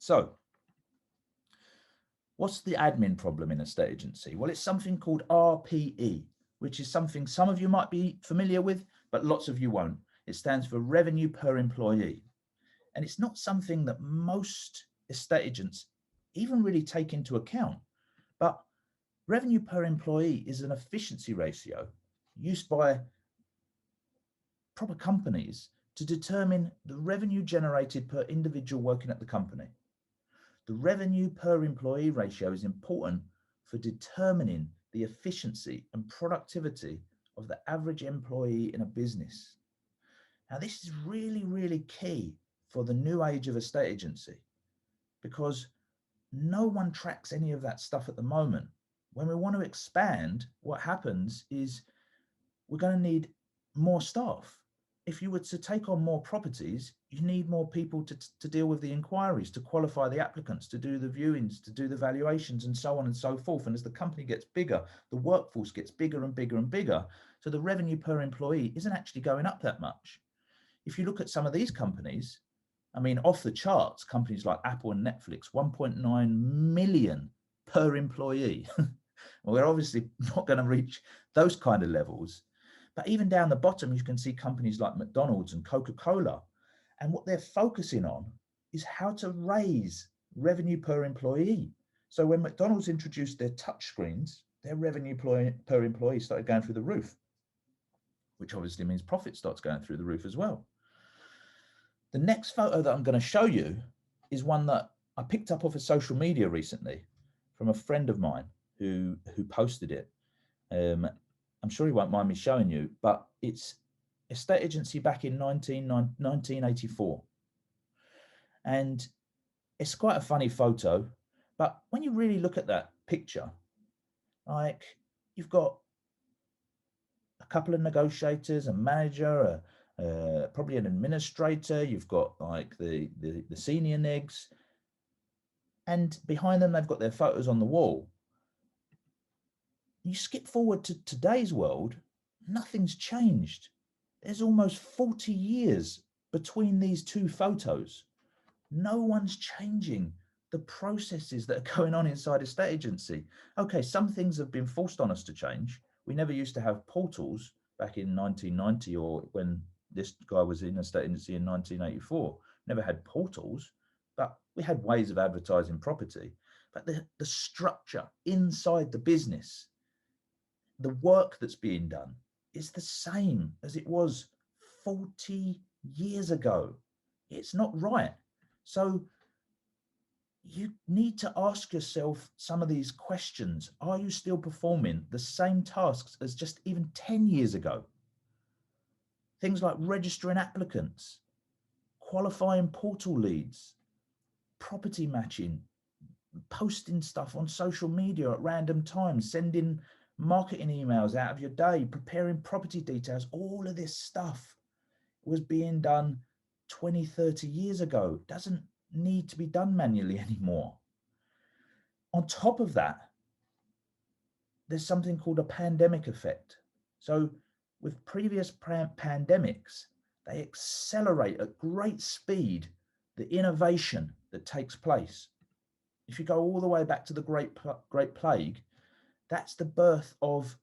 So what's the admin problem in a state agency? Well, it's something called RPE, which is something some of you might be familiar with, but lots of you won't. It stands for revenue per employee. And it's not something that most estate agents even really take into account. But revenue per employee is an efficiency ratio used by proper companies to determine the revenue generated per individual working at the company. The revenue per employee ratio is important for determining the efficiency and productivity of the average employee in a business. Now, this is really, really key for the new age of estate agency because no one tracks any of that stuff at the moment. When we want to expand, what happens is we're going to need more staff. If you were to take on more properties, you need more people to deal with the inquiries, to qualify the applicants, to do the viewings, to do the valuations, and so on and so forth. And as the company gets bigger, the workforce gets bigger and bigger and bigger. So the revenue per employee isn't actually going up that much. If you look at some of these companies, I mean, off the charts, companies like Apple and Netflix, 1.9 million per employee. Well, we're obviously not going to reach those kind of levels. But even down the bottom, you can see companies like McDonald's and Coca-Cola. And what they're focusing on is how to raise revenue per employee. So when McDonald's introduced their touch screens, their revenue per employee started going through the roof, which obviously means profit starts going through the roof as well. The next photo that I'm going to show you is one that I picked up off of social media recently from a friend of mine who posted it. I'm sure he won't mind me showing you, but it's estate agency back in 1984. And it's quite a funny photo, but when you really look at that picture, like you've got a couple of negotiators, a manager, probably an administrator, you've got like the senior negs, and behind them they've got their photos on the wall. You skip forward to today's world, nothing's changed. There's almost 40 years between these two photos. No one's changing the processes that are going on inside a estate agency. Okay, some things have been forced on us to change. We never used to have portals back in 1990 or when this guy was in a estate agency in 1984. Never had portals, but we had ways of advertising property. But the structure inside the business, the work that's being done is the same as it was 40 years ago. It's not right. So you need to ask yourself some of these questions. Are you still performing the same tasks as just even 10 years ago? Things like registering applicants, qualifying portal leads, property matching, posting stuff on social media at random times, sending marketing emails out of your day, preparing property details. All of this stuff was being done 20, 30 years ago. It doesn't need to be done manually anymore. On top of that, there's something called a pandemic effect. So with previous pandemics, they accelerate at great speed the innovation that takes place. If you go all the way back to the Great Plague, that's the birth of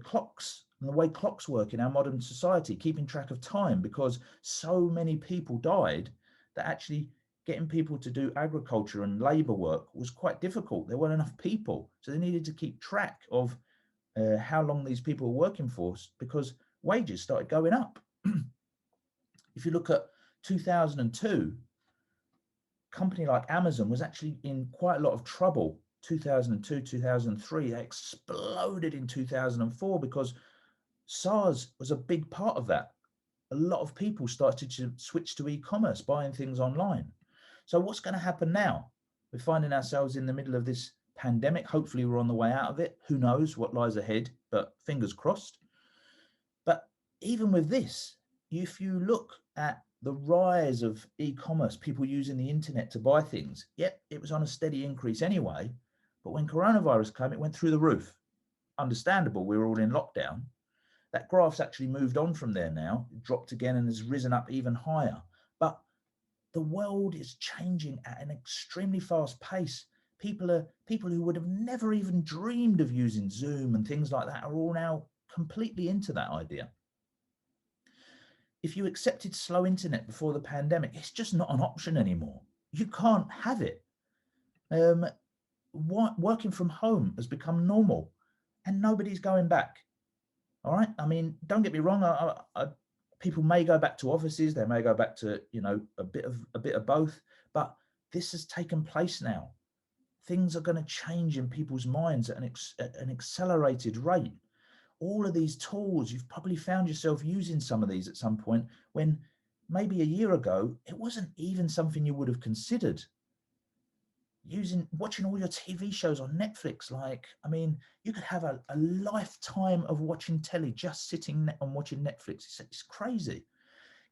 clocks and the way clocks work in our modern society, keeping track of time, because so many people died that actually getting people to do agriculture and labor work was quite difficult. There weren't enough people. So they needed to keep track of how long these people were working for, because wages started going up. If you look at 2002, a company like Amazon was actually in quite a lot of trouble. 2002, 2003, they exploded in 2004 because SARS was a big part of that. A lot of people started to switch to e-commerce, buying things online. So what's going to happen now? We're finding ourselves in the middle of this pandemic. Hopefully we're on the way out of it. Who knows what lies ahead, but fingers crossed. But even with this, if you look at the rise of e-commerce, people using the internet to buy things, yep, it was on a steady increase anyway. But when coronavirus came, it went through the roof. Understandable, we were all in lockdown. That graph's actually moved on from there now, dropped again and has risen up even higher. But the world is changing at an extremely fast pace. People who would have never even dreamed of using Zoom and things like that are all now completely into that idea. If you accepted slow internet before the pandemic, it's just not an option anymore. You can't have it. Working from home has become normal and nobody's going back. All right. I mean, don't get me wrong. People may go back to offices. They may go back to, a bit of both, but this has taken place now. Things are going to change in people's minds at an accelerated rate. All of these tools, you've probably found yourself using some of these at some point when maybe a year ago, it wasn't even something you would have considered. Watching all your TV shows on Netflix, you could have a lifetime of watching telly just sitting and watching Netflix. It's crazy.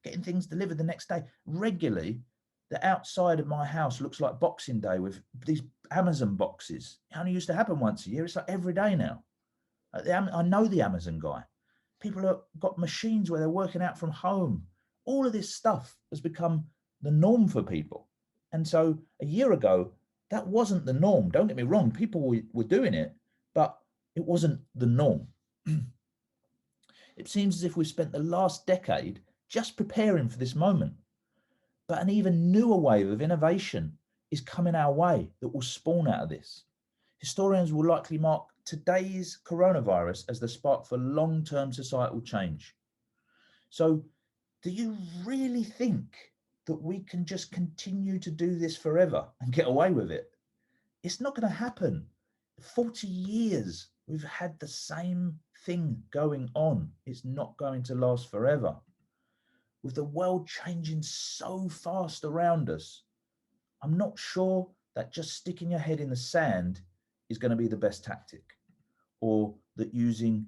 Getting things delivered the next day. Regularly, the outside of my house looks like Boxing Day with these Amazon boxes. It only used to happen once a year. It's like every day now. I know the Amazon guy. People have got machines where they're working out from home. All of this stuff has become the norm for people. And so a year ago, that wasn't the norm. Don't get me wrong. People were doing it, but it wasn't the norm. It seems as if we've spent the last decade just preparing for this moment. But an even newer wave of innovation is coming our way that will spawn out of this. Historians will likely mark today's coronavirus as the spark for long-term societal change. So, do you really think that we can just continue to do this forever and get away with it? It's not going to happen. 40 years we've had the same thing going on. It's not going to last forever. With the world changing so fast around us, I'm not sure that just sticking your head in the sand is going to be the best tactic, or that using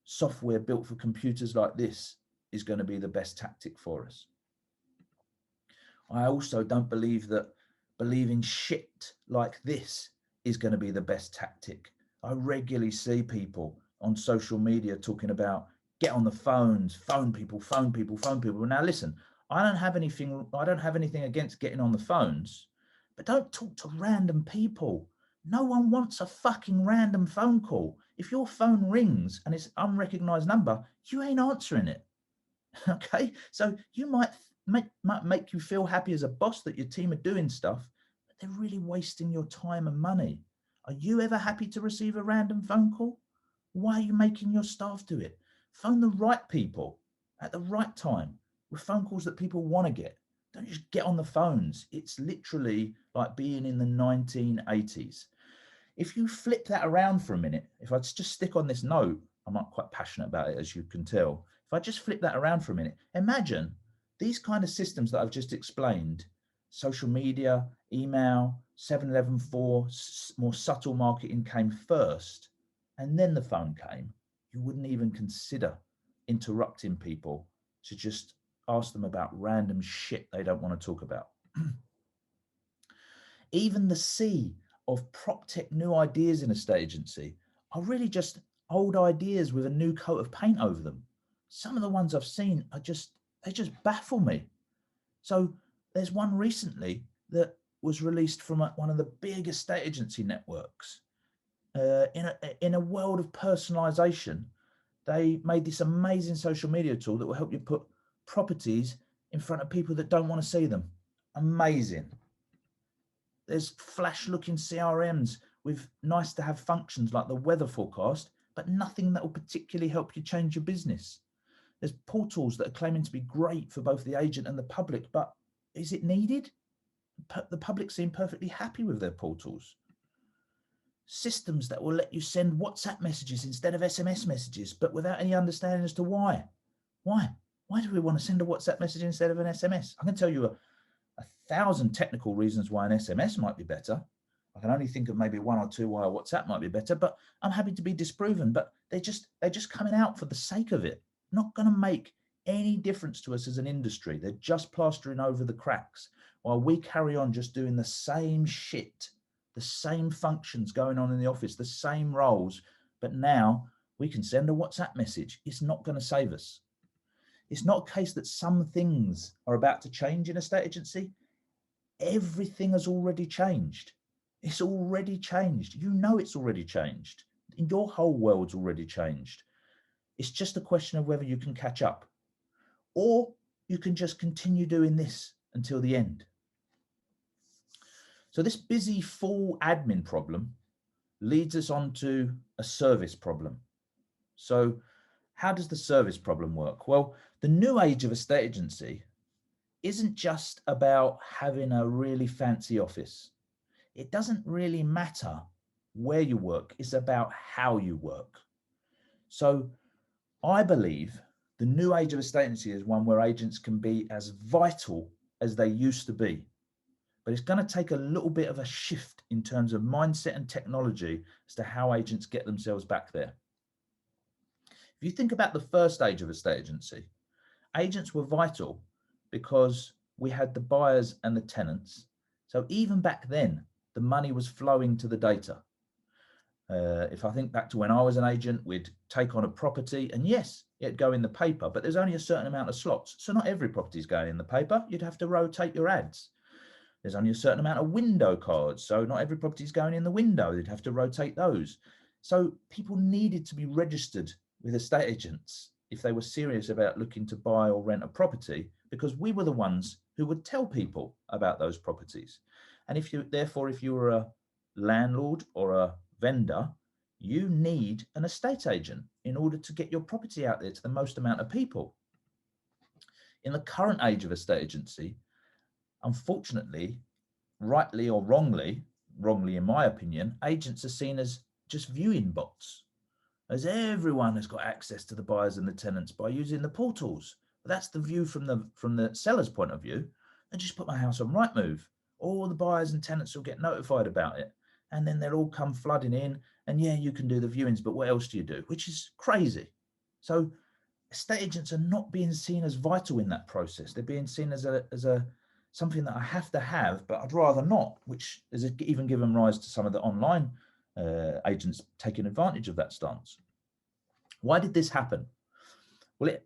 software built for computers like this is going to be the best tactic for us. I also don't believe that believing shit like this is going to be the best tactic. I regularly see people on social media talking about get on the phones, phone people, phone people, phone people. Now listen, I don't have anything against getting on the phones, but don't talk to random people. No one wants a fucking random phone call. If your phone rings and it's an unrecognized number, you ain't answering it. Okay, so you might make you feel happy as a boss that your team are doing stuff, but they're really wasting your time and money. Are you ever happy to receive a random phone call? Why are you making your staff do it? Phone the right people at the right time with phone calls that people want to get. Don't just get on the phones. It's literally like being in the 1980s. If you flip that around for a minute, if I just stick on this note, I'm not quite passionate about it, as you can tell. If I just flip that around for a minute, imagine these kind of systems that I've just explained, social media, email, 7-Eleven 4, more subtle marketing came first, and then the phone came. You wouldn't even consider interrupting people to just ask them about random shit they don't want to talk about. Even the sea of prop tech new ideas in a state agency are really just old ideas with a new coat of paint over them. Some of the ones I've seen are they just baffle me. So there's one recently that was released from one of the big estate agency networks. In a world of personalization, they made this amazing social media tool that will help you put properties in front of people that don't want to see them. Amazing. There's flash looking CRMs with nice to have functions like the weather forecast, but nothing that will particularly help you change your business. There's portals that are claiming to be great for both the agent and the public, but is it needed? The public seem perfectly happy with their portals. Systems that will let you send WhatsApp messages instead of SMS messages, but without any understanding as to why. Why do we want to send a WhatsApp message instead of an SMS? I can tell you a 1,000 technical reasons why an SMS might be better. I can only think of maybe one or two why a WhatsApp might be better, but I'm happy to be disproven. But they're just coming out for the sake of it. Not going to make any difference to us as an industry. They're just plastering over the cracks while we carry on just doing the same shit, the same functions going on in the office, the same roles. But now we can send a WhatsApp message. It's not going to save us. It's not a case that some things are about to change in a state agency. everything has already changed. It's already changed. You know it's already changed. Your whole world's already changed. It's just a question of whether you can catch up, or you can just continue doing this until the end. So this busy full admin problem leads us on to a service problem. So how does the service problem work? Well, the new age of estate agency isn't just about having a really fancy office. It doesn't really matter where you work, it's about how you work. So I believe the new age of estate agency is one where agents can be as vital as they used to be. But it's going to take a little bit of a shift in terms of mindset and technology as to how agents get themselves back there. If you think about the first age of estate agency, agents were vital because we had the buyers and the tenants. So even back then, the money was flowing to the data. If I think back to when I was an agent, we'd take on a property and yes, it'd go in the paper, but there's only a certain amount of slots. So not every property is going in the paper. You'd have to rotate your ads. There's only a certain amount of window cards. So not every property is going in the window. They'd have to rotate those. So people needed to be registered with estate agents if they were serious about looking to buy or rent a property, because we were the ones who would tell people about those properties. And if you were a landlord or a vendor, you need an estate agent in order to get your property out there to the most amount of people. In the current age of estate agency, unfortunately, rightly or wrongly in my opinion, agents are seen as just viewing bots, as everyone has got access to the buyers and the tenants by using the portals. But that's the view from the seller's point of view. I just put my house on Rightmove. All the buyers and tenants will get notified about it, and then they'll all come flooding in. And yeah, you can do the viewings, but what else do you do? Which is crazy. So estate agents are not being seen as vital in that process. They're being seen as a something that I have to have, but I'd rather not, which has even given rise to some of the online agents taking advantage of that stance. Why did this happen? Well,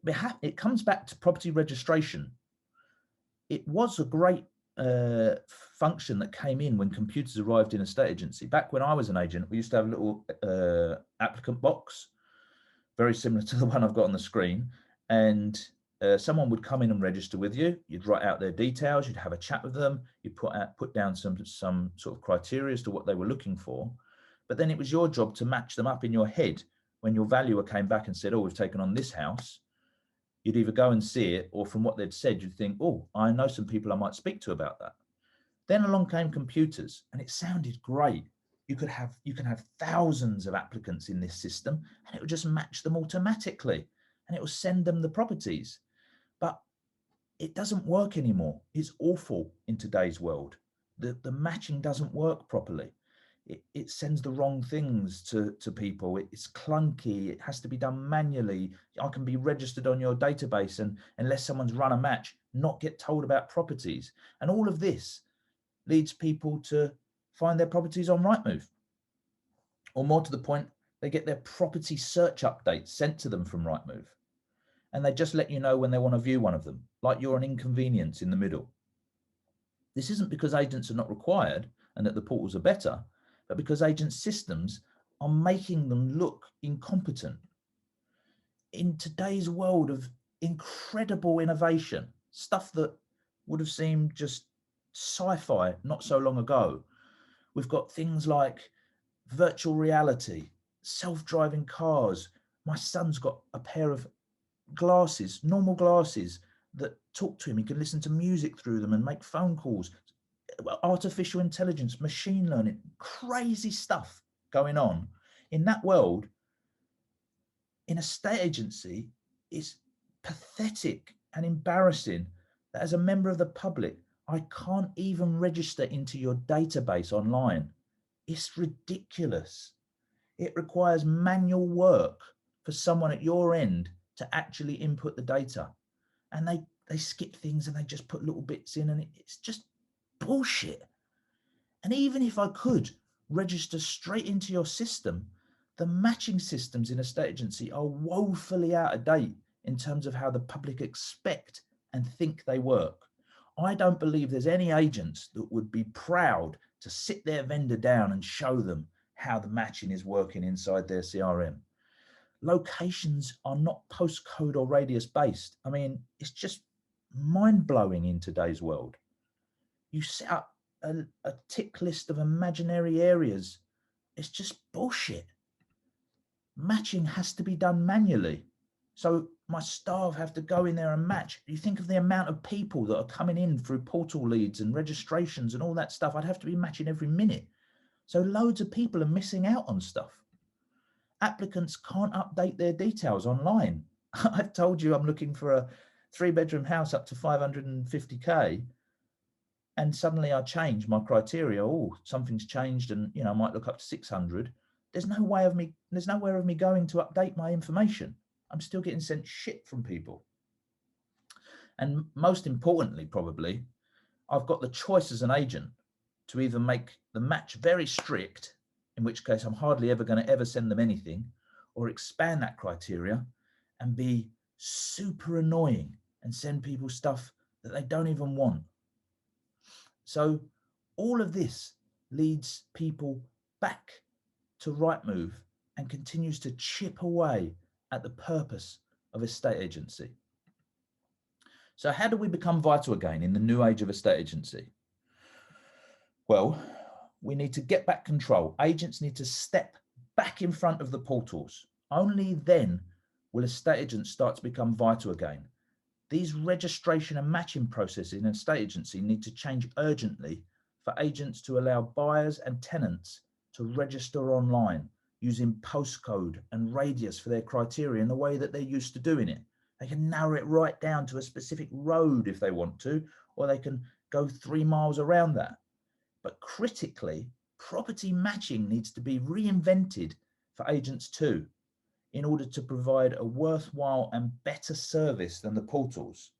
it comes back to property registration. It was a great function that came in when computers arrived in a estate agency. Back when I was an agent, we used to have a little applicant box, very similar to the one I've got on the screen. And someone would come in and register with you. You'd write out their details. You'd have a chat with them. You'd put down some sort of criteria as to what they were looking for. But then it was your job to match them up in your head. When your valuer came back and said, oh, we've taken on this house, you'd either go and see it, or from what they'd said, you'd think, oh, I know some people I might speak to about that. Then along came computers, and it sounded great. You can have thousands of applicants in this system, and it would just match them automatically, and it will send them the properties. But it doesn't work anymore. It's awful in today's world. The matching doesn't work properly. It sends the wrong things to people. It's clunky. It has to be done manually. I can be registered on your database, and unless someone's run a match, not get told about properties. And all of this leads people to find their properties on Rightmove. Or more to the point, they get their property search updates sent to them from Rightmove. And they just let you know when they want to view one of them, like you're an inconvenience in the middle. This isn't because agents are not required and that the portals are better, but because agent systems are making them look incompetent. In today's world of incredible innovation, stuff that would have seemed just sci-fi not so long ago, we've got things like virtual reality, self-driving cars. My son's got a pair of glasses, normal glasses, that talk to him. He can listen to music through them and make phone calls. Artificial intelligence, machine learning, crazy stuff going on. In that world, in a estate agency, it's pathetic and embarrassing that as a member of the public, I can't even register into your database online. It's ridiculous. It requires manual work for someone at your end to actually input the data. And they skip things and they just put little bits in, and it's just bullshit. And even if I could register straight into your system, the matching systems in a estate agency are woefully out of date in terms of how the public expect and think they work. I don't believe there's any agents that would be proud to sit their vendor down and show them how the matching is working inside their CRM. Locations are not postcode or radius based. I mean, it's just mind blowing in today's world. You set up a tick list of imaginary areas. It's just bullshit. Matching has to be done manually. So my staff have to go in there and match. You think of the amount of people that are coming in through portal leads and registrations and all that stuff. I'd have to be matching every minute. So loads of people are missing out on stuff. Applicants can't update their details online. I've told you I'm looking for a 3-bedroom house up to 550k, and suddenly I change my criteria. Oh, something's changed, and I might look up to 600. There's nowhere of me going to update my information. I'm still getting sent shit from people. And most importantly, probably, I've got the choice as an agent to either make the match very strict, in which case I'm hardly ever going to ever send them anything, or expand that criteria and be super annoying and send people stuff that they don't even want. So all of this leads people back to Rightmove and continues to chip away at the purpose of estate agency. So how do we become vital again in the new age of estate agency? Well, we need to get back control. Agents need to step back in front of the portals. Only then will estate agents start to become vital again. These registration and matching processes in estate agency need to change urgently for agents to allow buyers and tenants to register online using postcode and radius for their criteria in the way that they're used to doing it. They can narrow it right down to a specific road if they want to, or they can go 3 miles around that. But critically, property matching needs to be reinvented for agents too, in order to provide a worthwhile and better service than the portals.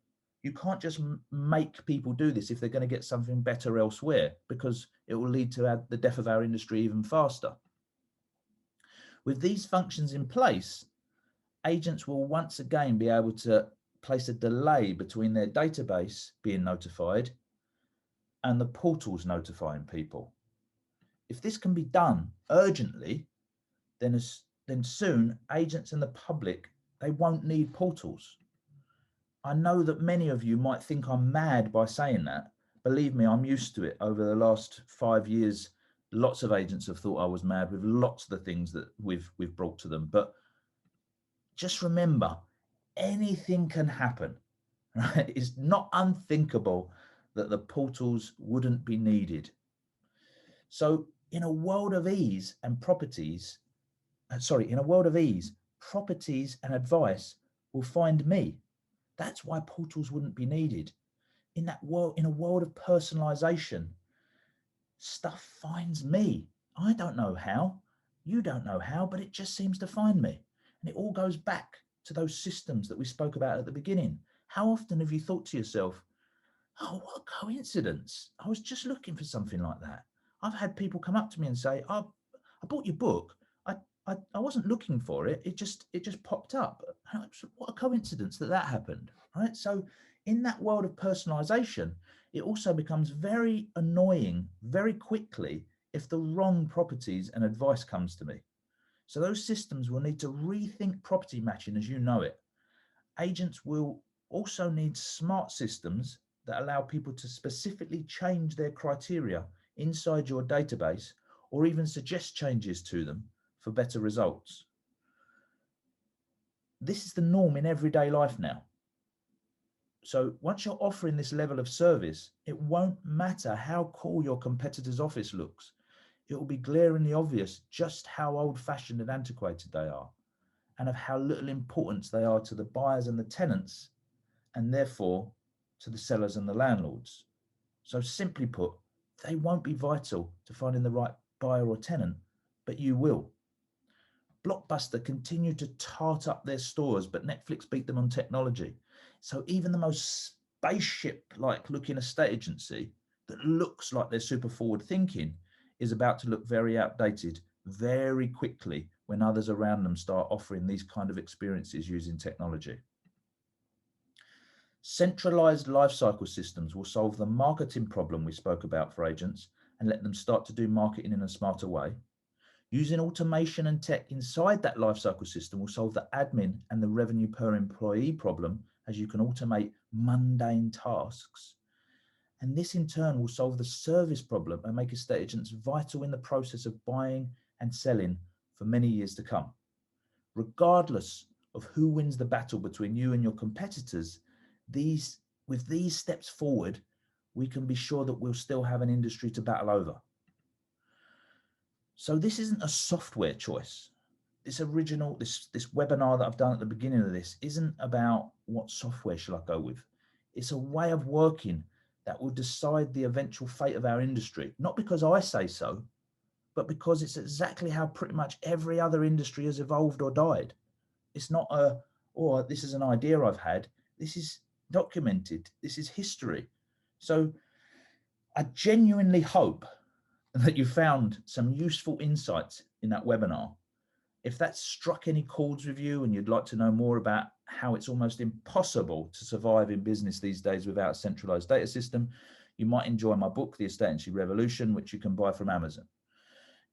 You can't just make people do this if they're going to get something better elsewhere, because it will lead to the death of our industry even faster. With these functions in place, agents will once again be able to place a delay between their database being notified and the portals notifying people. If this can be done urgently, then soon agents and the public, they won't need portals. I know that many of you might think I'm mad by saying that. Believe me, I'm used to it. Over the last 5 years, lots of agents have thought I was mad with lots of the things that we've brought to them. But just remember, anything can happen, right? It's not unthinkable that the portals wouldn't be needed. So in a world of ease, properties and advice will find me. That's why portals wouldn't be needed. In a world of personalization, stuff finds me. I don't know how, you don't know how, but it just seems to find me. And it all goes back to those systems that we spoke about at the beginning. How often have you thought to yourself, oh, what a coincidence. I was just looking for something like that. I've had people come up to me and say, I bought your book. I wasn't looking for it. It just popped up. What a coincidence that happened, right? So in that world of personalization, it also becomes very annoying very quickly if the wrong properties and advice comes to me. So those systems will need to rethink property matching as you know it. Agents will also need smart systems that allow people to specifically change their criteria inside your database, or even suggest changes to them for better results. This is the norm in everyday life now. So once you're offering this level of service, it won't matter how cool your competitor's office looks. It will be glaringly obvious just how old-fashioned and antiquated they are, and of how little importance they are to the buyers and the tenants, and therefore to the sellers and the landlords. So simply put, they won't be vital to finding the right buyer or tenant, but you will. Blockbuster continue to tart up their stores, but Netflix beat them on technology. So even the most spaceship-like looking estate agency that looks like they're super forward thinking is about to look very outdated very quickly when others around them start offering these kind of experiences using technology. Centralized lifecycle systems will solve the marketing problem we spoke about for agents and let them start to do marketing in a smarter way. Using automation and tech inside that lifecycle system will solve the admin and the revenue per employee problem, as you can automate mundane tasks. And this in turn will solve the service problem and make estate agents vital in the process of buying and selling for many years to come. Regardless of who wins the battle between you and your competitors, with these steps forward, we can be sure that we'll still have an industry to battle over. So this isn't a software choice. This webinar that I've done at the beginning of this isn't about what software shall I go with. It's a way of working that will decide the eventual fate of our industry, not because I say so, but because it's exactly how pretty much every other industry has evolved or died. It's not this is an idea I've had. This is documented. This is history. So I genuinely hope that you found some useful insights in that webinar. If that struck any chords with you and you'd like to know more about how it's almost impossible to survive in business these days without a centralized data system, you might enjoy my book, The Estate Agency Revolution, which you can buy from Amazon.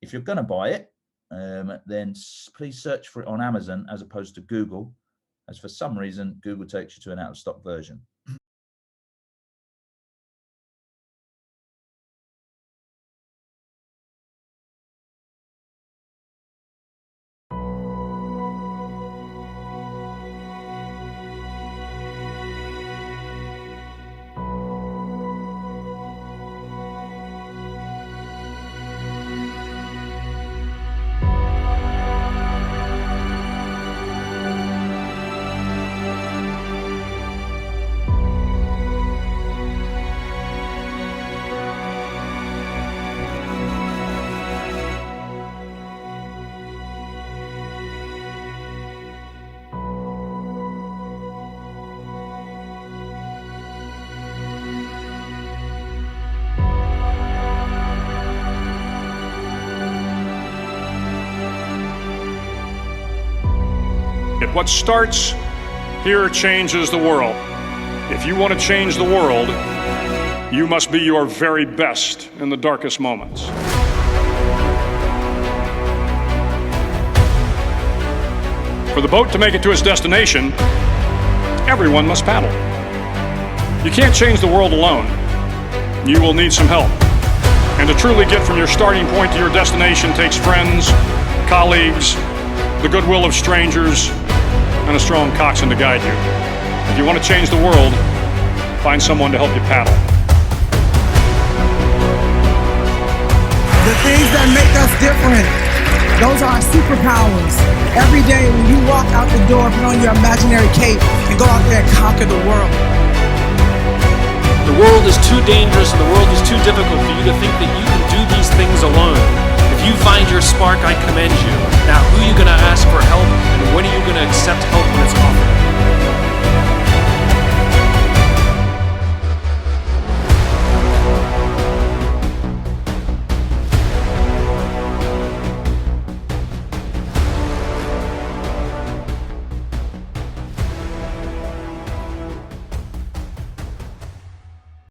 If you're going to buy it, then please search for it on Amazon as opposed to Google, as for some reason, Google takes you to an out-of-stock version. What starts here changes the world. If you want to change the world, you must be your very best in the darkest moments. For the boat to make it to its destination, everyone must paddle. You can't change the world alone. You will need some help. And to truly get from your starting point to your destination takes friends, colleagues, the goodwill of strangers, and a strong coxswain to guide you. If you want to change the world, find someone to help you paddle. The things that make us different, those are our superpowers. Every day when you walk out the door, put on your imaginary cape and go out there and conquer the world. The world is too dangerous and the world is too difficult for you to think that you can do these things alone. If you find your spark, I commend you. Now, who are you going to ask for help, and when are you going to accept help when it's offered?